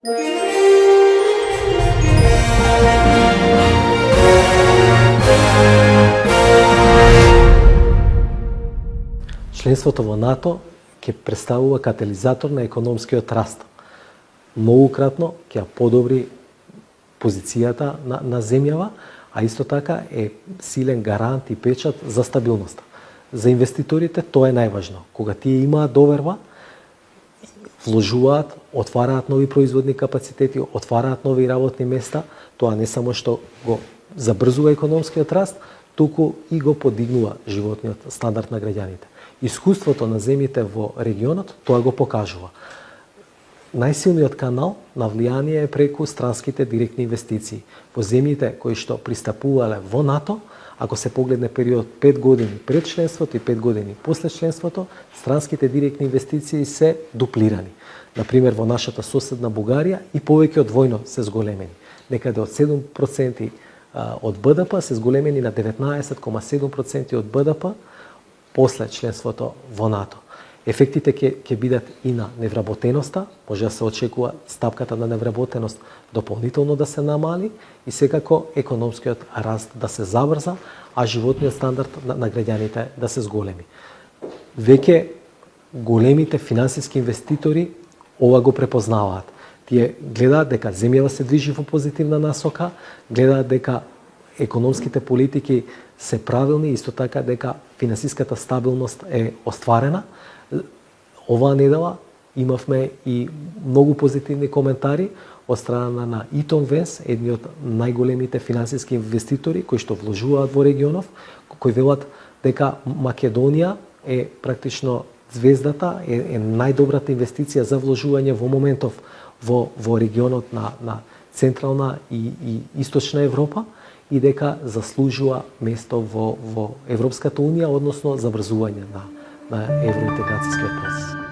Членството во НАТО ќе представува катализатор на економскиот раст. Многукратно ќе подобри позицијата на земјава, а исто така е силен гарант и печат за стабилноста. За инвеститорите тоа е најважно. Кога тие имаат доверба, вложуваат, отвараат нови производни капацитети, отвараат нови работни места, тоа не само што го забрзува економскиот раст, туку и го подигнува животниот стандард на граѓаните. Искуството на земјите во регионот тоа го покажува. Најсилниот канал на влијание е преку странските директни инвестиции. Во земјите кои што пристапувале во НАТО, ако се погледне период 5 години пред членството и 5 години после членството, странските директни инвестиции се дуплирани. Например, во нашата соседна Бугарија и повеќе од двојно се зголемени. Некаде од 7% од БДП се зголемени на 19,7% од БДП после членството во НАТО. Ефектите ќе бидат и на невработеноста, може да се очекува стапката на невработеност дополнително да се намали и секако економскиот раст да се забрза, а животниот стандард на граѓаните да се зголеми. Веќе големите финансиски инвеститори ова го препознаваат. Тие гледаат дека земјава се движи во позитивна насока, гледаат дека економските политики се правилни, исто така дека финансиската стабилност е остварена. Оваа недела имавме и многу позитивни коментари од страна на Итон Венс, едни од најголемите финансиски инвеститори кои што вложуваат во регионов, кои велат дека Македонија е практично звездата, е најдобрата инвестиција за вложување во моментов во регионот на Централна и Источна Европа и дека заслужува место во Европската унија, односно забрзување на евроинтеграцијскиот процес.